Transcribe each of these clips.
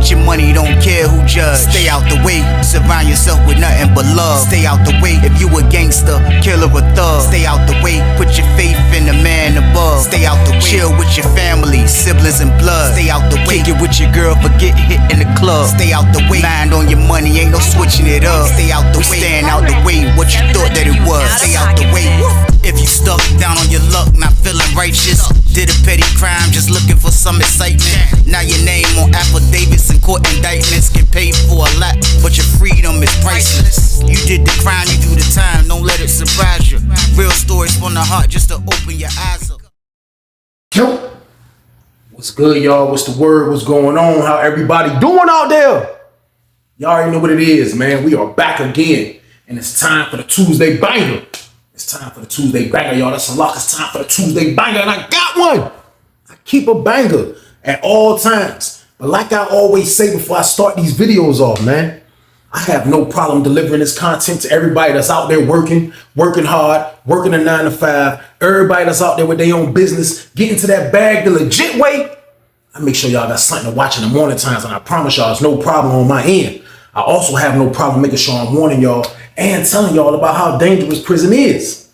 Get your money, don't care who judge. Stay out the way, surround yourself with nothing but love. Stay out the way, if you a gangster, killer or thug. Stay out the way, put your faith in the man above. Stay out the way, chill with your family, siblings and blood. Stay out the way, kick it with your girl, forget hit in the club. Stay out the way, mind on your money, ain't no switching it up. Stay out the way, stand out the way, what you thought that it was. Stay out the way. If you stuck down on your luck, not feeling righteous, did a petty crime, just looking for some excitement. Now your name on affidavits and court indictments, get paid for a lot, but your freedom is priceless. You did the crime, you do the time, don't let it surprise you. Real stories from the heart, just to open your eyes up. Yo, what's good, y'all? What's the word? What's going on? How everybody doing out there? Y'all already know what it is, man. We are back again, and it's time for the Tuesday banger. It's time for the Tuesday banger, y'all. That's a lock. It's time for the Tuesday banger, and I got one. I keep a banger at all times. But like I always say before I start these videos off, man, I have no problem delivering this content to everybody that's out there working hard, working a 9 to 5. Everybody that's out there with their own business, getting to that bag the legit way. I make sure y'all got something to watch in the morning times, and I promise y'all it's no problem on my end. I also have no problem making sure I'm warning y'all and telling y'all about how dangerous prison is.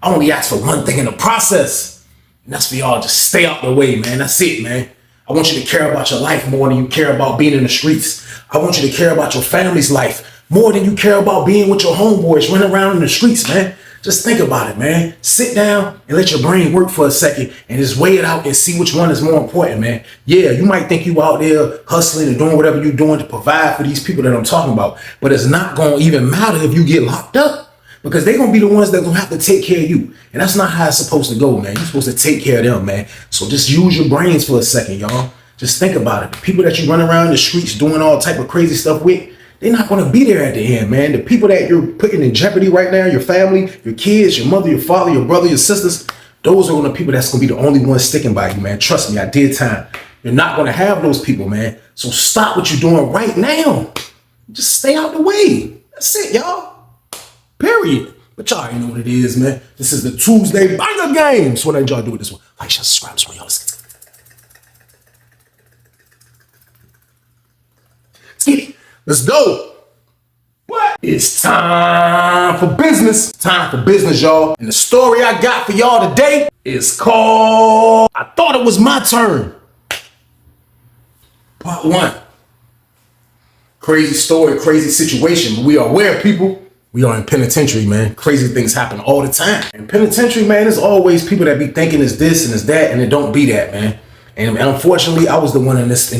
I only ask for one thing in the process, and that's for y'all to just stay out the way, man. That's it, man. I want you to care about your life more than you care about being in the streets. I want you to care about your family's life more than you care about being with your homeboys running around in the streets, man. Just think about it, man. Sit down and let your brain work for a second and just weigh it out and see which one is more important, man. Yeah, you might think you out there hustling and doing whatever you're doing to provide for these people that I'm talking about, but it's not going to even matter if you get locked up, because they're going to be the ones that going to have to take care of you. And that's not how it's supposed to go, man. You're supposed to take care of them, man. So just use your brains for a second, y'all. Just think about it. The people that you run around the streets doing all type of crazy stuff with, they're not going to be there at the end, man. The people that you're putting in jeopardy right now, your family, your kids, your mother, your father, your brother, your sisters, those are the people that's going to be the only ones sticking by you, man. Trust me, I did time. You're not going to have those people, man. So stop what you're doing right now. Just stay out the way. That's it, y'all. Period. But y'all already know what it is, man. This is the Tuesday banger game. So why don't y'all do it this one? Like, share, subscribe, this one, y'all. Let's get it. Let's go. What? It's time for business. Time for business, y'all. And the story I got for y'all today is called I Thought It Was My Turn. Part 1. Crazy story, crazy situation. But we are aware, people. We are in penitentiary, man. Crazy things happen all the time. In penitentiary, man, there's always people that be thinking it's this and it's that, and it don't be that, man. And unfortunately, I was the one in this.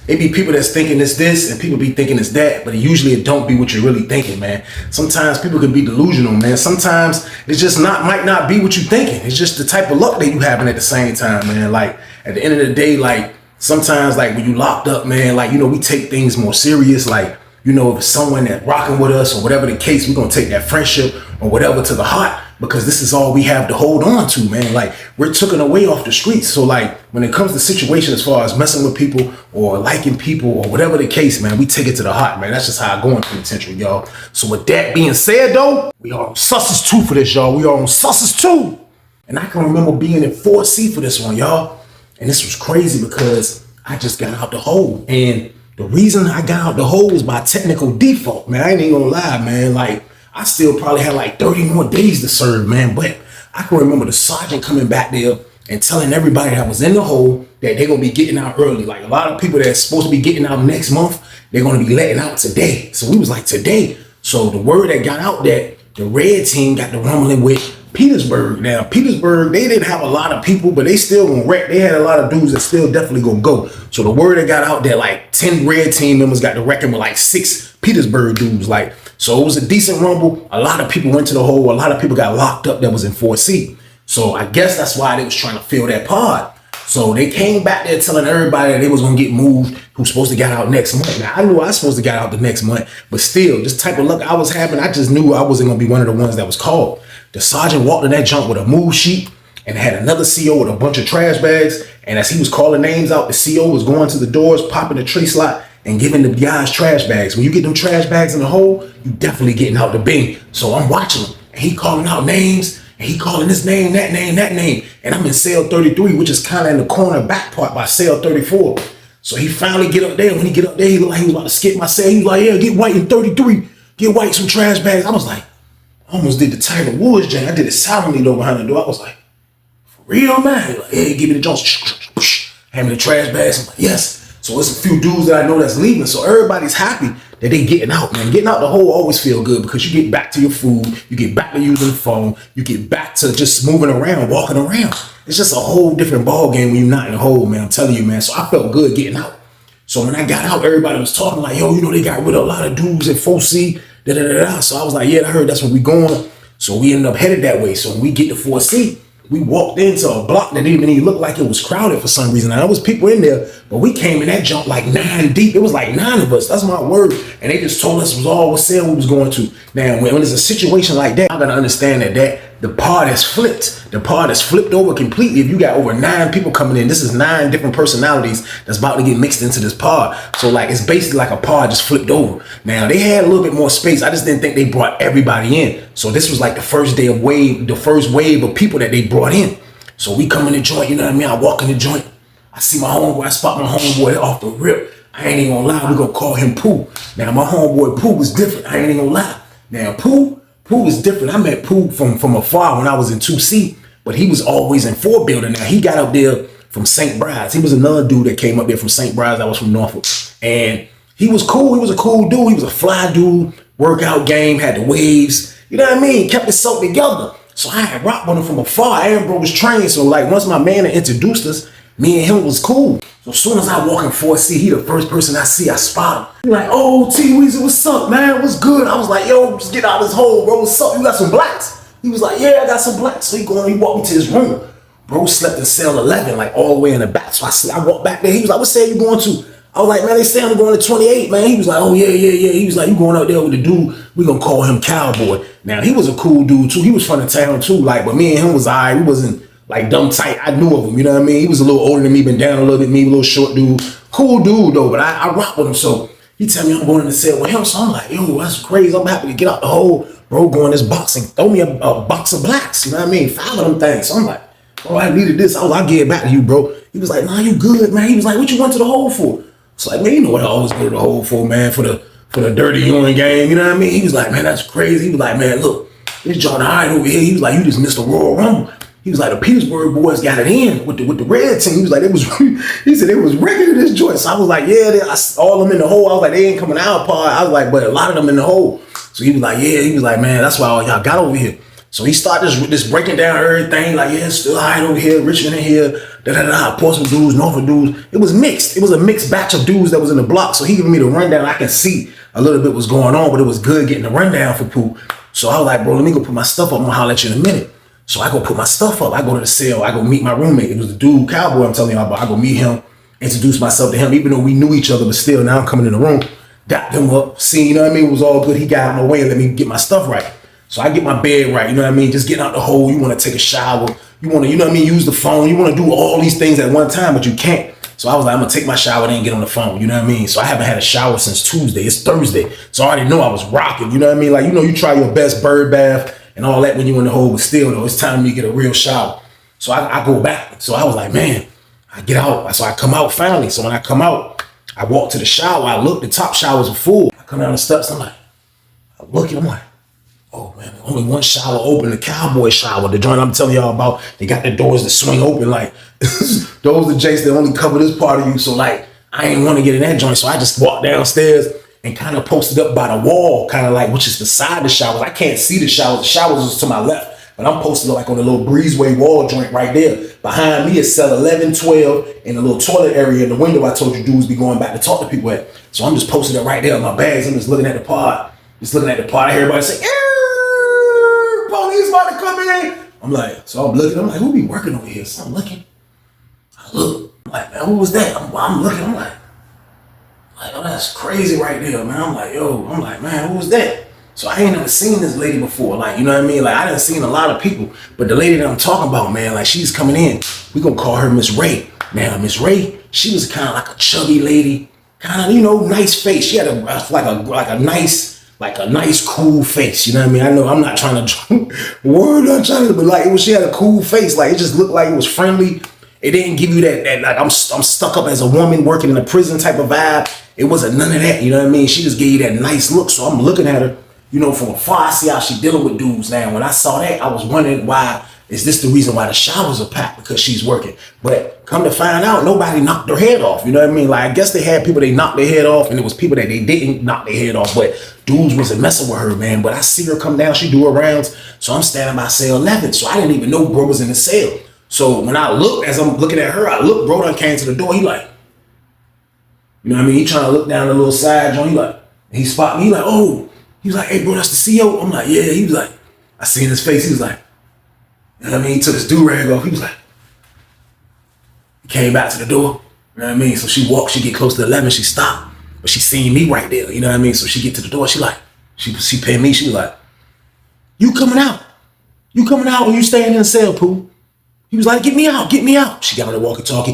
It be people that's thinking it's this, and people be thinking it's that, but usually it don't be what you're really thinking, man. Sometimes people can be delusional, man. Sometimes it's just might not be what you're thinking. It's just the type of luck that you having at the same time, man. Like at the end of the day, like sometimes, like when you locked up, man, like, you know, we take things more serious. Like, you know, if it's someone that rocking with us or whatever the case, we're gonna take that friendship or whatever to the heart, because this is all we have to hold on to, man. Like, we're taken away off the streets. So like when it comes to situations as far as messing with people or liking people or whatever the case, man, we take it to the heart, man. That's just how I go in penitentiary, y'all. So with that being said, though, we are on Susses 2 for this, y'all. We are on Susses 2. And I can remember being in 4C for this one, y'all. And this was crazy because I just got out the hole. And the reason I got out the hole was by technical default, man. I ain't even gonna lie, man. Like, I still probably had like 30 more days to serve, man. But I can remember the sergeant coming back there and telling everybody that was in the hole that they're gonna be getting out early. Like a lot of people that's supposed to be getting out next month, they're gonna be letting out today. So we was like, today. So the word that got out that the red team got the rumbling with Petersburg. Now, Petersburg, they didn't have a lot of people, but they still gonna wreck. They had a lot of dudes that still definitely gonna go. So the word that got out that like 10 red team members got to reckon with like 6 Petersburg dudes. Like, so it was a decent rumble. A lot of people went to the hole. A lot of people got locked up that was in 4C. So I guess that's why they was trying to fill that pod. So they came back there telling everybody that they was gonna get moved, who's supposed to get out next month. Now I knew I was supposed to get out the next month, but still, this type of luck I was having, I just knew I wasn't gonna be one of the ones that was called. The sergeant walked in that junk with a move sheet and had another CO with a bunch of trash bags. And as he was calling names out, the CO was going to the doors, popping the tray slot and giving the guys trash bags. When you get them trash bags in the hole, you definitely getting out the bin. So I'm watching him and he calling out names. And he calling this name, that name, that name. And I'm in cell 33, which is kind of in the corner back part by cell 34. So he finally get up there. When he get up there, he looked like he was about to skip my cell. He was like, yeah, get white in 33. Get white some trash bags. I was like, I almost did the Tiger Woods jam. I did it silently though behind the door. I was like, for real, man? He like, yeah, give me the Jones. Hand me the trash bags. I'm like, yes. So it's a few dudes that I know that's leaving. So everybody's happy that they getting out, man. Getting out the hole always feel good because you get back to your food. You get back to using the phone. You get back to just moving around, walking around. It's just a whole different ball game when you're not in the hole, man. I'm telling you, man. So I felt good getting out. So when I got out, everybody was talking like, yo, you know, they got rid of a lot of dudes at 4C. So I was like, yeah, I heard that's where we going. So we ended up headed that way. So when we get to 4C, we walked into a block that didn't even look like it was crowded for some reason. Now, there was people in there, but we came in that jump like 9 deep. It was like 9 of us. That's my word. And they just told us it was all what cell we was going to. Now, when there's a situation like that, I gotta understand that the part is flipped. The part is flipped over completely. If you got over 9 people coming in, this is 9 different personalities that's about to get mixed into this pod. So like, it's basically like a pod just flipped over. Now, they had a little bit more space. I just didn't think they brought everybody in. So this was like the first wave of people that they brought in. So we come in the joint, you know what I mean? I walk in the joint. I see my homeboy. I spot my homeboy off the rip. I ain't even gonna lie. We gonna call him Pooh. Now, my homeboy Pooh was different. I ain't even gonna lie. Now, Pooh was different. I met Pooh from afar when I was in 2C, but he was always in 4 building. Now, he got up there from St. Bride's. He was another dude that came up there from St. Bride's that was from Norfolk. And he was cool. He was a cool dude. He was a fly dude. Workout game, had the waves. You know what I mean? Kept himself together. So I had rocked with him from afar. Aaron bro was trained. So like once my man introduced us, me and him was cool. So as soon as I walk in 4C, he the first person I see, I spot him. He like, oh, T Weezy, what's up, man? What's good? I was like, yo, just get out of this hole, bro. What's up? You got some blacks? He was like, yeah, I got some blacks. So he walked me to his room. Bro slept in cell 11, like all the way in the back. So I walked back there. He was like, what cell you going to? I was like, man, they say I'm going to 28, man. He was like, oh, yeah. He was like, you going out there with the dude, we gonna call him Cowboy. Now, he was a cool dude, too. He was from the town, too. Like, but me and him was all right. We wasn't, like, dumb tight. I knew of him, you know what I mean? He was a little older than me, been down a little bit, me, a little short dude. Cool dude, though, but I rock with him. So he tell me I'm going in the cell with him. So I'm like, yo, that's crazy. I'm happy to get out the hole. Bro, go in this box and throw me a box of blacks. You know what I mean? 5 of them things. So I'm like, bro, I needed this. I'll get it back to you, bro. He was like, nah, you good, man. He was like, what you went to the hole for? It's like, man, you know what I always go to the hole for, man, for the dirty urine game, you know what I mean? He was like, man, that's crazy. He was like, man, look, this John Hyde over here. He was like, you just missed the Royal Rumble. He was like, the Petersburg boys got it in with the red team. He was like, he said it was rigged in this joint. So I was like, yeah, all of them in the hole. I was like, they ain't coming out pod. I was like, but a lot of them in the hole. So he was like, yeah, he was like, man, that's why all y'all got over here. So he started this breaking down everything, like, yeah, it's still high over here, Richmond in here, Portsmouth dudes, Norfolk dudes. It was mixed. It was a mixed batch of dudes that was in the block. So he giving me the rundown. I can see a little bit what's going on, but it was good getting the rundown for Pooh. So I was like, bro, let me go put my stuff up. I'm gonna holler at you in a minute. So I go put my stuff up. I go to the cell. I go meet my roommate. It was the dude, Cowboy, I'm telling you about. I go meet him, introduce myself to him, even though we knew each other, but still now I'm coming in the room, dapped him up, see, you know what I mean? It was all good. He got out of my way and let me get my stuff right. So I get my bed right, you know what I mean? Just getting out the hole, you want to take a shower, you want to, you know what I mean, use the phone, you want to do all these things at one time, but you can't. So I was like, I'm going to take my shower then get on the phone, you know what I mean? So I haven't had a shower since Tuesday, it's Thursday. So I already know I was rocking, you know what I mean? Like, you know, you try your best bird bath and all that when you're in the hole, but still though, it's time for me to get a real shower. So I go back. So I was like, man, I get out. So I come out finally. So when I come out, I walk to the shower, I look, the top showers are full. I come down the steps, I'm like, I'm like, oh man, only one shower open, the Cowboy shower, the joint I'm telling y'all about. They got the doors that swing open, like those are jakes that only cover this part of you. So like, I ain't want to get in that joint, so I just walked downstairs and kind of posted up by the wall, kind of like, which is beside the showers. I can't see the showers. The showers is to my left, but I'm posted like on the little breezeway wall joint right there. Behind me is cell 11, 12, in the little toilet area in the window. I told you dudes be going back to talk to people at. So I'm just posted up right there in my bags. I'm just looking at the pod. Just looking at the pod. I hear everybody say, police about to come in. I'm like, so I'm looking. I'm like, who be working over here? So I'm looking. I look. I'm like, man, who was that? I'm looking. I'm like, oh, that's crazy right there, man. I'm like, man, who was that? So I ain't never seen this lady before. Like, you know what I mean? Like, I done seen a lot of people, but the lady that I'm talking about, man, like, she's coming in. We gonna call her Miss Ray. Now, Miss Ray, she was kind of like a chubby lady, kind of, you know, nice face. She had a nice, cool face. You know what I mean? I know I'm not trying to but like, she had a cool face. Like, it just looked like it was friendly. It didn't give you that like I'm stuck up as a woman working in a prison type of vibe. It wasn't none of that, you know what I mean? She just gave you that nice look. So I'm looking at her, you know, from afar. I see how she dealing with dudes now. When I saw that, I was wondering why is this the reason why the showers are packed? Because she's working. But come to find out, nobody knocked her head off. You know what I mean? Like, I guess they had people they knocked their head off, and it was people that they didn't knock their head off. But dudes wasn't messing with her, man. But I see her come down. She do her rounds. So I'm standing by cell 11. So I didn't even know bro was in the cell. So when I look, as I'm looking at her, I look, bro done came to the door. He like, you know what I mean? He trying to look down the little side joint. He like, he spot me. He like, oh. He was like, hey, bro, that's the CO. I'm like, yeah. He was like, I seen his face. He was like, you know what I mean? He took his do-rag off. He was like, he came back to the door. You know what I mean? So she walked, she get close to 11, she stopped. But she seen me right there, you know what I mean? So she get to the door, she like, she paid me, she was like, you coming out? You coming out or you staying in the cell, Pooh? He was like, get me out, get me out. She got on the walkie-talkie,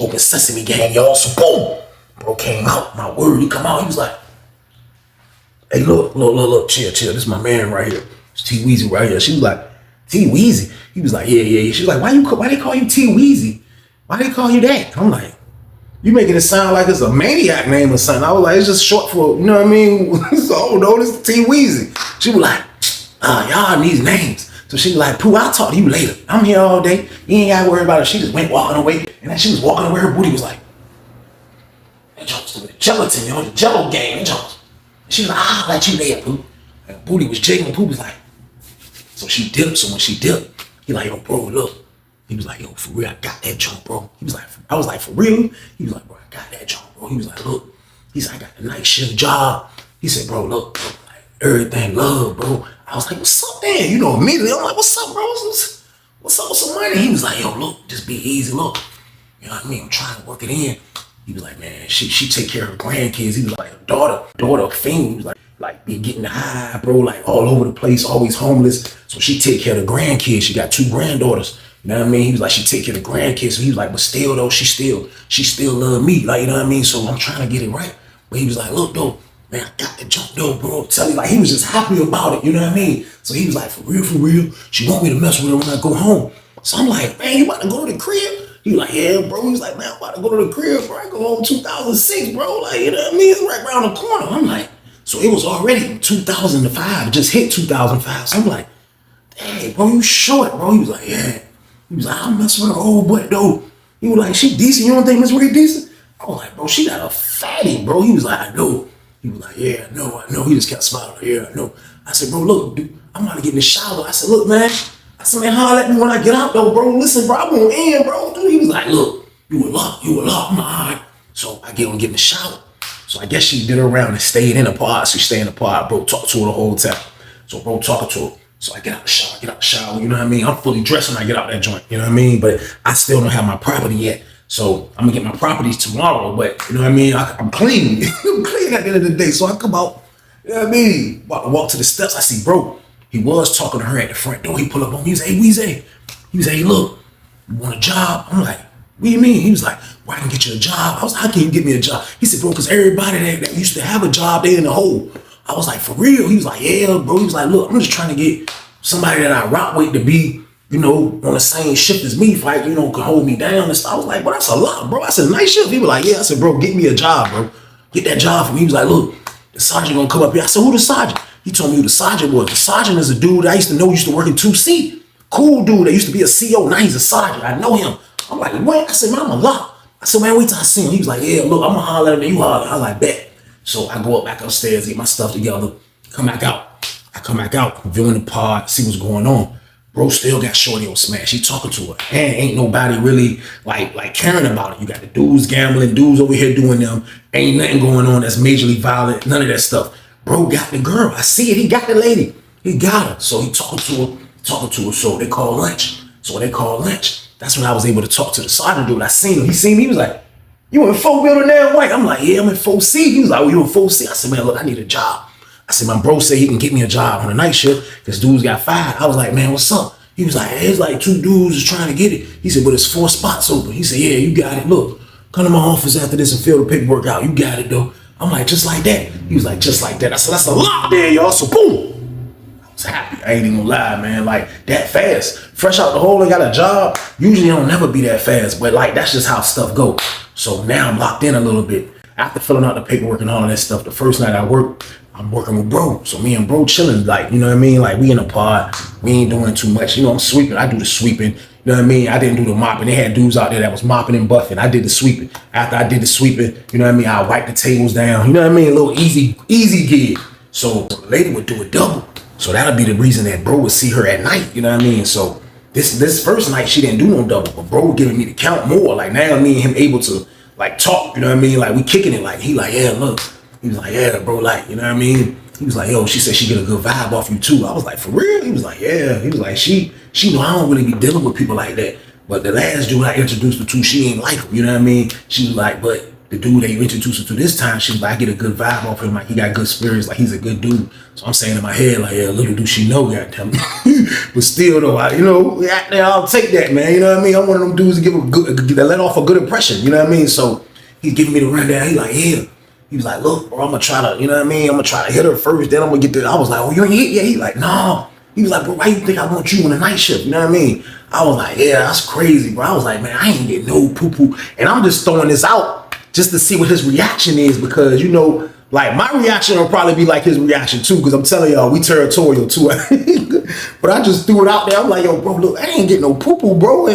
open sesame gang, y'all, so boom. Bro came out, my word, he come out, he was like, hey, look, chill, this is my man right here. It's T Weezy right here. She was like, T Weezy? He was like, yeah. She was like, why they call you T Weezy? Why they call you that? I'm like, you making it sound like it's a maniac name or something. I was like, it's just short for, you know what I mean? So, no, this is T Weezy. She was like, y'all need names. So she was like, Pooh, I'll talk to you later. I'm here all day. You ain't gotta worry about it. She just went walking away. And then she was walking away, her booty was like, that joke's with the gelatin, the jello game, that joke's. She was like, I'll let you there, Pooh. And her booty was jiggling. Pooh was like, so she dipped. So when she dipped, he like, yo, bro, look. He was like, yo, for real, I got that junk, bro. He was like, I was like, for real? He was like, bro, I got that junk, bro. He was like, look. He said, I got the night shift job. He said, bro, look, bro, like, everything love, bro. I was like, what's up, man? You know, immediately, I'm like, what's up, bro? What's up with some money? He was like, yo, look, just be easy, look. You know what I mean? I'm trying to work it in. He was like, man, she take care of her grandkids. He was like, a daughter a fiend. He was like be getting high, bro, like all over the place, always homeless. So she take care of the grandkids. She got 2 granddaughters. You know what I mean? He was like, she take care of the grandkids. So he was like, but still though, she still love me. Like, you know what I mean? So I'm trying to get it right. But he was like, look though, man, I got the jump though, bro. Tell me, like, he was just happy about it. You know what I mean? So he was like, for real, she want me to mess with her when I go home. So I'm like, man, you about to go to the crib? He was like, yeah, bro. He was like, man, I'm about to go to the crib, bro. I go home 2006, bro. Like, you know what I mean? It's right around the corner. I'm like, so it was already 2005. It just hit 2005. So I'm like, dang, bro, you short, bro. He was like, yeah. He was like, I'm messing with her old butt, though. He was like, she decent. You don't think Miss Ray decent? I was like, bro, she got a fatty, bro. He was like, I know. He was like, yeah, I know. He just kept smiling. Yeah, I know. I said, bro, look, dude, I'm about to get in the shower. I said, look, man. I said, man, holler at me when I get out, though, bro. Listen, bro, I'm going in, bro. Dude, he was like, look, you a lot. I'm like, all right. So I get in the shower. So I guess she did her around and stayed in the pod. So she stayed in the pod. Bro talked to her the whole time. So bro talking to her. So I get out the shower, you know what I mean? I'm fully dressed when I get out that joint, you know what I mean? But I still don't have my property yet. So I'm gonna get my properties tomorrow, but you know what I mean? I'm clean. I'm clean at the end of the day. So I come out, you know what I mean? Walk to the steps, I see bro. He was talking to her at the front door. He pull up on me, he was like, hey, Weezy. He was like, hey, look, you want a job? I'm like, what do you mean? He was like, well, I can get you a job. I was like, how can you get me a job? He said, bro, because everybody that used to have a job, they in the hole. I was like, for real? He was like, yeah, bro. He was like, look, I'm just trying to get somebody that I rock with to be, you know, on the same shift as me, fight, you know, can hold me down and stuff. I was like, bro, that's a lot, bro. I said, night shift. He was like, yeah. I said, bro, get me a job, bro. Get that job for me. He was like, look, the sergeant gonna come up here. I said, who the sergeant? He told me who the sergeant was. The sergeant is a dude I used to know, used to work in 2C. Cool dude that used to be a CO. Now he's a sergeant. I know him. I'm like, what? I said, man, I'm a lot. I said, man, wait till I see him. He was like, yeah, look, I'm gonna holler at him and you holler. I was like, bet. So I go up back upstairs, get my stuff together, come back out. I come back out, viewing the pod, see what's going on. Bro still got shorty on smash. He talking to her. And ain't nobody really like caring about it. You got the dudes gambling, dudes over here doing them. Ain't nothing going on that's majorly violent, none of that stuff. Bro got the girl. I see it. He got the lady. He got her. So he talking to her. So they call lunch. So when they call lunch, that's when I was able to talk to the sergeant dude. I seen him. He seen me. He was like, you in 4 building now, White? I'm like, yeah, I'm in 4C. He was like, oh, you in 4C? I said, man, look, I need a job. I said, my bro said he can get me a job on a night shift because dudes got fired. I was like, man, what's up? He was like, hey, it's like 2 dudes is trying to get it. He said, but it's 4 spots open. He said, yeah, you got it. Look, come to my office after this and fill the paperwork out. You got it, though. I'm like, just like that. He was like, just like that. I said, that's a lot there, y'all. So boom. was happy. I ain't even gonna lie, man. Like, that fast. Fresh out the hole and got a job. Usually it don't never be that fast, but like, that's just how stuff go. So now I'm locked in a little bit. After filling out the paperwork and all of that stuff, the first night I work, I'm working with bro. So me and bro chilling, like, you know what I mean? Like, we in a pod, we ain't doing too much. You know, I'm sweeping, I do the sweeping. You know what I mean? I didn't do the mopping. They had dudes out there that was mopping and buffing. I did the sweeping. After I did the sweeping, you know what I mean? I wiped the tables down. You know what I mean? A little easy gig. So the lady would do a double. So that'll be the reason that bro would see her at night. You know what I mean? So this first night, she didn't do no double, but bro was giving me the count more. Like, now me and him able to like talk, you know what I mean? Like, we kicking it. Like, he like, yeah, look. He was like, yeah, bro, like, you know what I mean? He was like, yo, she said she get a good vibe off you too. I was like, for real? He was like, yeah. He was like, she know I don't really be dealing with people like that. But the last dude I introduced her to, she ain't like him, you know what I mean? She was like, but the dude that you introduced her to this time, she was like, I get a good vibe off him. Like, he got good spirits. Like, he's a good dude. So I'm saying in my head, like, yeah, little do she know, goddamn. But still, though, I'll take that, man. You know what I mean? I'm one of them dudes that let off a good impression. You know what I mean? So he's giving me the rundown. He like, yeah. He was like, look, bro, I'm going to try to, you know what I mean? I'm going to try to hit her first. Then I'm going to get there. I was like, oh, you ain't hit yet? He like, no. He was like, bro, why you think I want you on the night shift? You know what I mean? I was like, yeah, that's crazy, bro. I was like, man, I ain't getting no poo-poo. And I'm just throwing this out just to see what his reaction is because, you know, like my reaction will probably be like his reaction too because I'm telling y'all, we territorial too. But I just threw it out there. I'm like, yo, bro, look, I ain't getting no poo-poo, bro.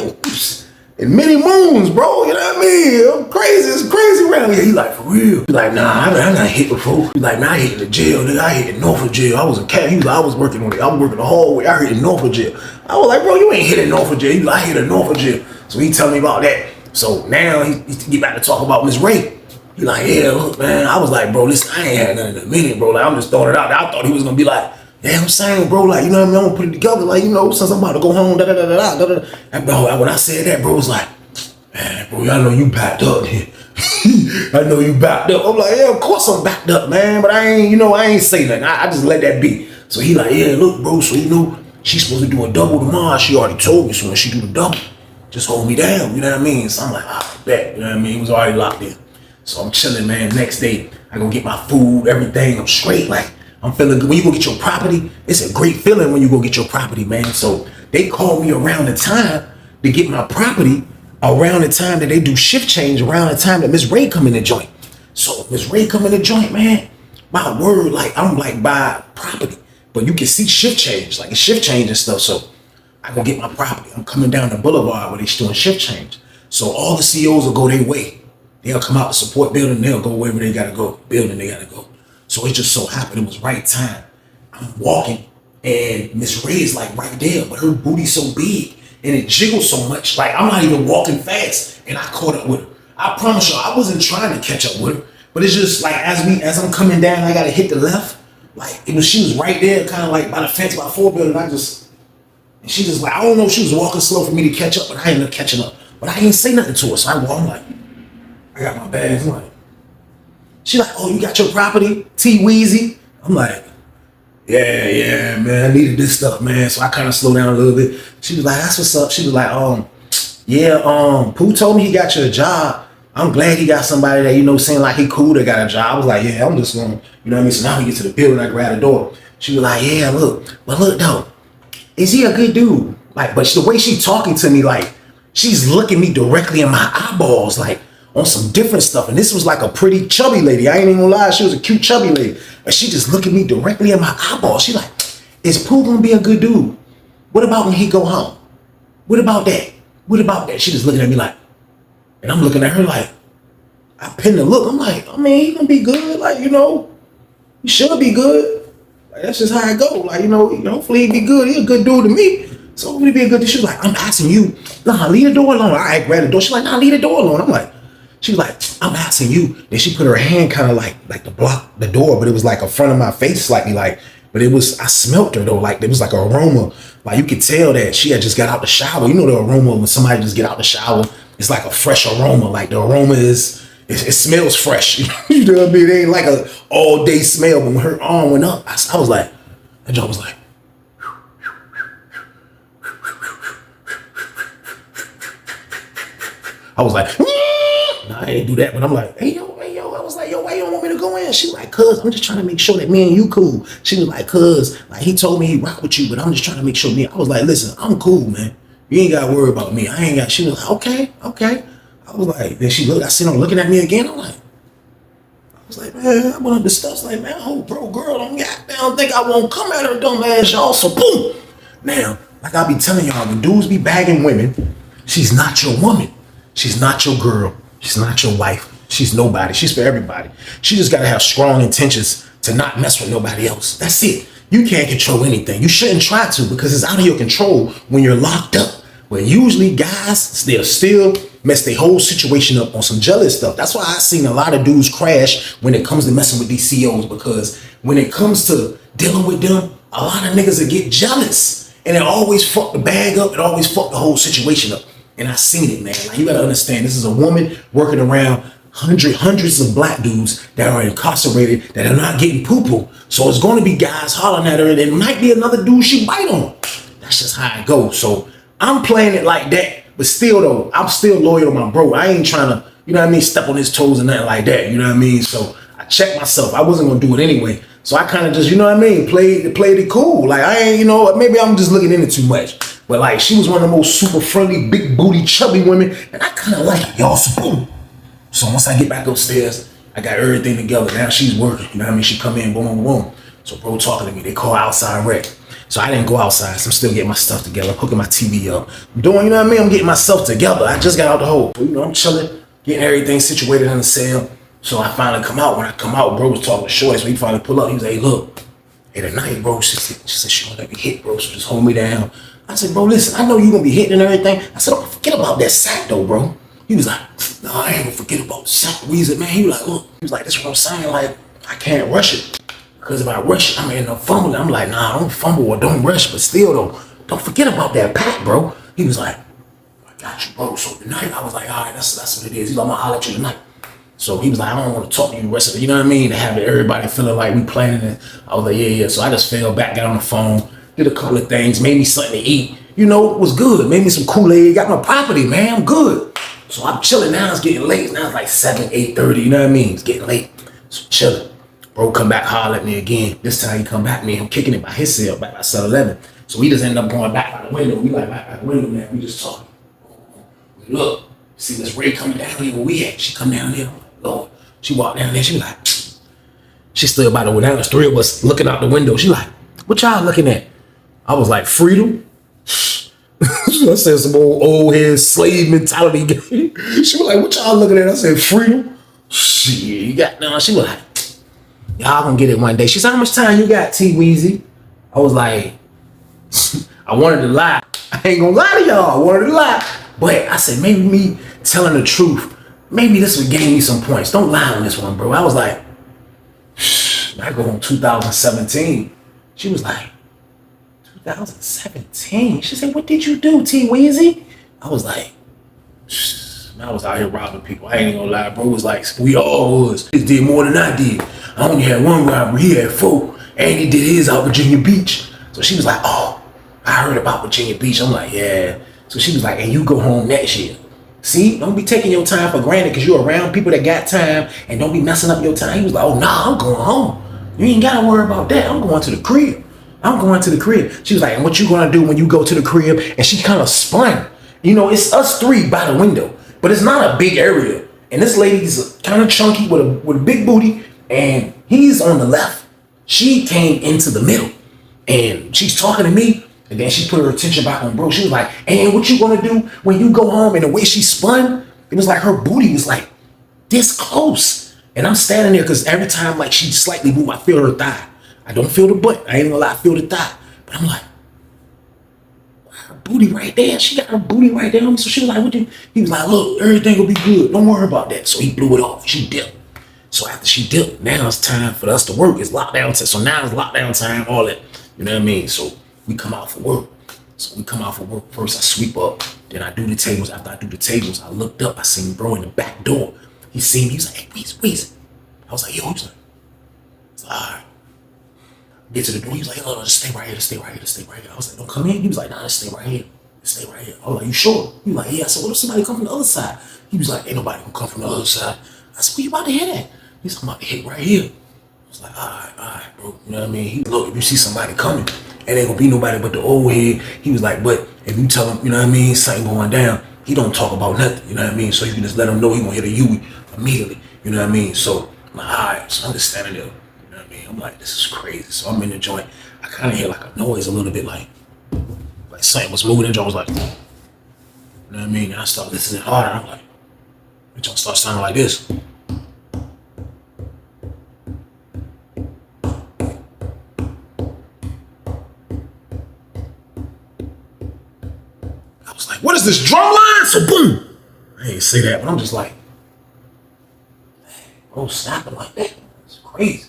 And many moons, bro, you know what I mean? I'm crazy, it's crazy around here. He like, for real? He like, nah, I not hit before. He like, man, I hit in the jail, nigga. I hit in Norfolk jail. I was a cat. He was like, I was working on it. I was working the hallway. I hit in Norfolk jail. I was like, bro, you ain't hit in Norfolk jail. He like, I hit in Norfolk jail. So he telling me about that. So now he get back to talk about Miss Ray. He like, yeah, look, man. I was like, bro, listen, I ain't had nothing in a minute, bro. Like, I'm just throwing it out there. I thought he was gonna be like, yeah, I'm saying, bro, like, you know what I mean? I'm gonna put it together, like, you know, since I'm about to go home, da-da-da-da-da. And bro, when I said that, bro was like, man, bro, I know you backed up. I know you backed up. I'm like, yeah, of course I'm backed up, man. But I ain't say nothing. I just let that be. So he like, yeah, look, bro, so you know, she's supposed to do a double tomorrow. She already told me, so when she do the double, just hold me down, you know what I mean? So I'm like, I bet, you know what I mean? He was already locked in. So I'm chilling, man. Next day, I go get my food, everything. I'm straight, like, I'm feeling good. When you go get your property, it's a great feeling when you go get your property, man. So they called me around the time to get my property, around the time that they do shift change, around the time that Miss Ray come in the joint. So Miss Ray come in the joint, man, my word, like, I'm like by property, but you can see shift change, like it's shift change and stuff. So I go get my property. I'm coming down the boulevard where they doing shift change. So all the CEOs will go their way. They'll come out to support building. They'll go wherever they gotta go, building they gotta go. So it just so happened it was right time. I'm walking and Miss Ray is like right there, but her booty's so big and it jiggles so much. Like I'm not even walking fast and I caught up with her. I promise you, I wasn't trying to catch up with her, but it's just like as I'm coming down, I gotta hit the left. Like she was right there, kind of like by the fence, by 4 building. And she just like, I don't know if she was walking slow for me to catch up, but I ended up catching up. But I ain't say nothing to her, so I'm like, I got my bags. I'm like, she like, oh, you got your property, T-Weezy? I'm like, yeah, man, I needed this stuff, man. So I kind of slowed down a little bit. She was like, that's what's up. She was like, Pooh told me he got you a job. I'm glad he got somebody that, you know, seemed like he cool that got a job. I was like, yeah, I'm just going, you know what I mean? So now we get to the building, I grab the door. She was like, yeah, look though, is he a good dude? Like, but the way she talking to me, like, she's looking me directly in my eyeballs, like, on some different stuff. And this was like a pretty chubby lady. I ain't even gonna lie, she was a cute chubby lady. And she just looking me directly in my eyeballs. She like, is Pooh gonna be a good dude? What about when he go home? What about that? What about that? She just looking at me like, and I'm looking at her like, I pinned the look. I'm like, I mean, he gonna be good. Like, you know, he should be good. Like, that's just how it go. Like, you know, hopefully he be good. He a good dude to me. So hopefully he be a good dude. She was like, I'm asking you, nah, leave the door alone. I grabbed the door. She's like, nah, leave the door alone. I'm like, she was like, I'm asking you. Then she put her hand kind of like to block the door, but it was like in front of my face slightly, like, but it was, I smelt her though, like there was like an aroma. Like you could tell that she had just got out the shower. You know the aroma when somebody just get out the shower, it's like a fresh aroma. Like the aroma is, it smells fresh. You know what I mean? It ain't like a all day smell. But when her arm went up, I was like, that job was like, I was like, no, I ain't do that, but I'm like, hey yo, I was like, like, yo, why you don't want me to go in? She was like, cuz, I'm just trying to make sure that me and you cool. She was like, cuz, like, he told me he rock with you, but I'm just trying to make sure me. I was like, listen, I'm cool, man. You ain't got to worry about me. I ain't got, she was like, okay. I was like, then she looked, I seen her looking at me again. I was like, man, I went up the steps like, man, oh, bro, girl, don't think I won't come at her dumb ass, y'all. So boom. Now, like I be telling y'all, when dudes be bagging women, she's not your woman. She's not your girl. She's not your wife. She's nobody. She's for everybody. She just got to have strong intentions to not mess with nobody else. That's it. You can't control anything. You shouldn't try to, because it's out of your control when you're locked up. But usually guys, they'll still mess their whole situation up on some jealous stuff. That's why I've seen a lot of dudes crash when it comes to messing with these COs, because when it comes to dealing with them, a lot of niggas will get jealous. And it always fuck the bag up. It always fuck the whole situation up. And I seen it, man. Like, you gotta understand, this is a woman working around hundreds of black dudes that are incarcerated, that are not getting poo-poo. So it's gonna be guys hollering at her, and it might be another dude she bite on. That's just how it goes. So I'm playing it like that, but still though, I'm still loyal to my bro. I ain't trying to, you know what I mean, step on his toes and nothing like that, you know what I mean? So I checked myself. I wasn't gonna do it anyway. So I kind of just, you know what I mean, played it cool. Like, I ain't, you know, maybe I'm just looking into too much. But like, she was one of the most super friendly, big booty, chubby women, and I kind of like it, y'all. So boom. So once I get back upstairs, I got everything together. Now she's working, you know what I mean? She come in, boom, boom. So bro talking to me, they call outside rec. So I didn't go outside, so I'm still getting my stuff together, hooking my TV up. I'm doing, you know what I mean? I'm getting myself together. I just got out the hole. So, you know, I'm chilling, getting everything situated in the cell. So I finally come out. When I come out, bro was talking to Shorty, so he finally pull up. He was like, hey, look, hey, tonight, bro, she said she gonna let me hit, bro, so just hold me down. I said, bro, listen, I know you gonna be hitting and everything. I said, don't forget about that sack though, bro. He was like, no, I ain't gonna forget about the sack. Weezy, man. He was like, look, he was like, that's what I'm saying. Like, I can't rush it. Because if I rush it, I'm in no fumbling. I'm like, nah, don't fumble or don't rush, but still though, don't forget about that pack, bro. He was like, I got you, bro. So tonight, I was like, all right, that's what it is. He's like, I'm gonna holler at you tonight. So he was like, I don't want to talk to you the rest of it. You know what I mean? To have everybody feeling like we planning it. I was like, yeah. So I just fell back, got on the phone, did a couple of things, made me something to eat. You know, it was good. Made me some Kool-Aid, got my property, man. I'm good. So I'm chilling now. It's getting late. Now it's like 7, 8:30. You know what I mean? It's getting late. So chilling. Bro come back, holler at me again. This time he come back, me, I'm kicking it by his cell, back by cell 11. So we just end up going back by the window. We like back by the window, man. We just talking. Look, see this Ray coming down here where we at. She come down here. Lord. She walked down there. She was like, she stood by the window. There's 3 of us looking out the window. She like, what y'all looking at? I was like, freedom. I said some old head slave mentality. She was like, what y'all looking at? I said, freedom. Shit, you got now. She was like, y'all gonna get it one day. She said, how much time you got, T Weezy? I was like, I wanted to lie. I ain't gonna lie to y'all. I wanted to lie. But I said, maybe me telling the truth, maybe this would gain me some points. Don't lie on this one, bro. I was like, I go on 2017. She was like, 2017? She said, what did you do, T Weezy? I was like, I was out here robbing people. I ain't gonna lie, bro. It was like, we all was. He did more than I did. I only had 1 robbery. He had 4. And he did his out Virginia Beach. So she was like, oh, I heard about Virginia Beach. I'm like, yeah. So she was like, and you go home next year. See, don't be taking your time for granted because you're around people that got time, and don't be messing up your time. He was like, oh, nah, I'm going home. You ain't got to worry about that. I'm going to the crib. I'm going to the crib. She was like, and what you going to do when you go to the crib? And she kind of spun. You know, it's us 3 by the window, but it's not a big area. And this lady's kind of chunky with a big booty, and he's on the left. She came into the middle, and she's talking to me. And then she put her attention back on bro. She was like, and what you gonna do when you go home? And the way she spun, it was like her booty was like this close. And I'm standing there because every time like she slightly move, I feel her thigh. I don't feel the butt. I ain't gonna lie, I feel the thigh. But I'm like, her booty right there. She got her booty right there. So she was like, what you? He was like, look, everything will be good. Don't worry about that. So he blew it off. She dipped. So after she dipped, now it's time for us to work. It's lockdown time. So now it's lockdown time, all that. You know what I mean? So we come out for work. So we come out for work first. I sweep up. Then I do the tables. After I do the tables, I looked up. I seen bro in the back door. He seen me. He's like, hey, Weezy. I was like, yo. He's like, all right. Get to the door. He was like, oh, just stay right here. Just stay right here. Just stay right here. I was like, don't come in. He was like, nah, just stay right here. Just stay right here. I was like, you sure? He was like, yeah. I said, what if somebody come from the other side? He was like, ain't nobody gonna come from the other side. I said, well, you about to hear that? He's talking about the hit right here. I was like, all right, bro. You know what I mean? He look, if you see somebody coming, it ain't gonna be nobody but the old head. He was like, but if you tell him, you know what I mean, something going down, he don't talk about nothing. You know what I mean? So you can just let him know he gonna hit a Yui immediately. You know what I mean? So I'm like, all right. So I'm just standing there. You know what I mean? I'm like, this is crazy. So I'm in the joint. I kind of hear like a noise a little bit, like something was moving. And John was like, you know what I mean? And I start listening harder. I'm like, it don't start sounding like this. I was like, what is this drum line? So boom. I ain't say that, but I'm just like, bro, snapping like that. It's crazy.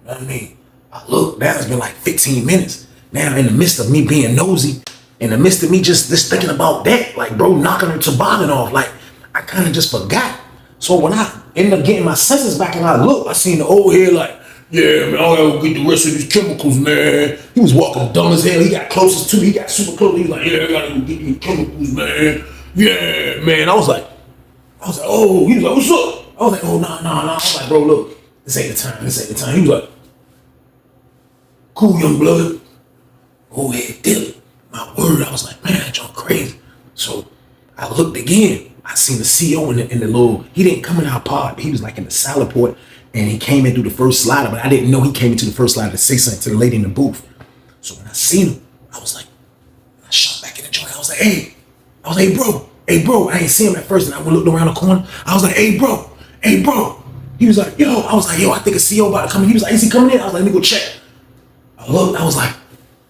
You know what I mean? I look, now it's been like 15 minutes. Now in the midst of me being nosy, in the midst of me just thinking about that, like bro knocking her toboggan off, like I kind of just forgot. So when I ended up getting my senses back and I looked, I seen the old head like, yeah, man, I gotta go get the rest of these chemicals, man. He was walking dumb as hell. He got closest to me. He got super close. He was like, yeah, I gotta go get these chemicals, man. Yeah, man. I was like, oh, he was like, what's up? I was like, oh, nah. I was like, bro, look, this ain't the time. He was like, cool, young blood. Oh, yeah, Dylan. My word, I was like, man, that y'all crazy. So I looked again. I seen the CO in the little, he didn't come in our pod. He was like in the salad port and he came in through the first slider, but I didn't know he came into the first slider to say something to the lady in the booth. So when I seen him, I was like, I shot back in the joint. I was like, hey, bro. I ain't see him at first and I looked around the corner. I was like, hey, bro. He was like, yo. I was like, yo, I think a CO about to come in. He was like, is he coming in? I was like, let me go check. I looked, I was like,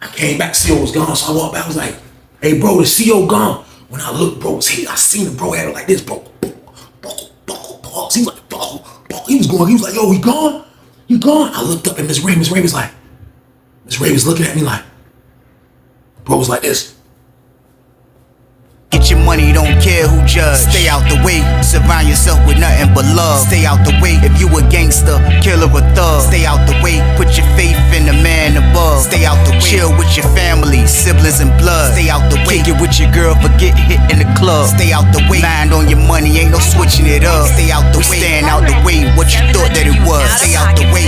I came back, CO was gone. So I walked back, I was like, hey, bro, the CO gone. When I looked, bro, I seen him, bro, had it like this, bro. He was like, he was like, yo, he gone? I looked up at Miss Ray was like, Miss Ray was looking at me like, bro was like this. Get your money, don't care who judge. Stay out the way, surround yourself with nothing but love. Stay out the way, if you a gangster, killer or thug. Stay out the way, put your faith in the man above. Stay out the way, chill with your family, siblings and blood. Stay out the way, kick it with your girl, forget hit in the club. Stay out the way, mind on your money, ain't no switching it up. Stay out the way, stand out the way, what you thought that it was. Stay out the way,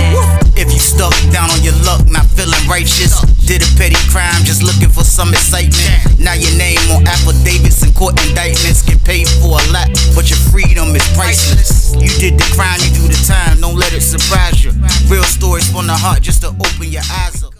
if you stuck down on your luck, not feeling righteous. Did a petty crime, just looking for some excitement. Now your name on affidavits and court indictments. Get paid for a lot, but your freedom is priceless. You did the crime, you do the time, don't let it surprise you. Real stories from the heart, just to open your eyes up.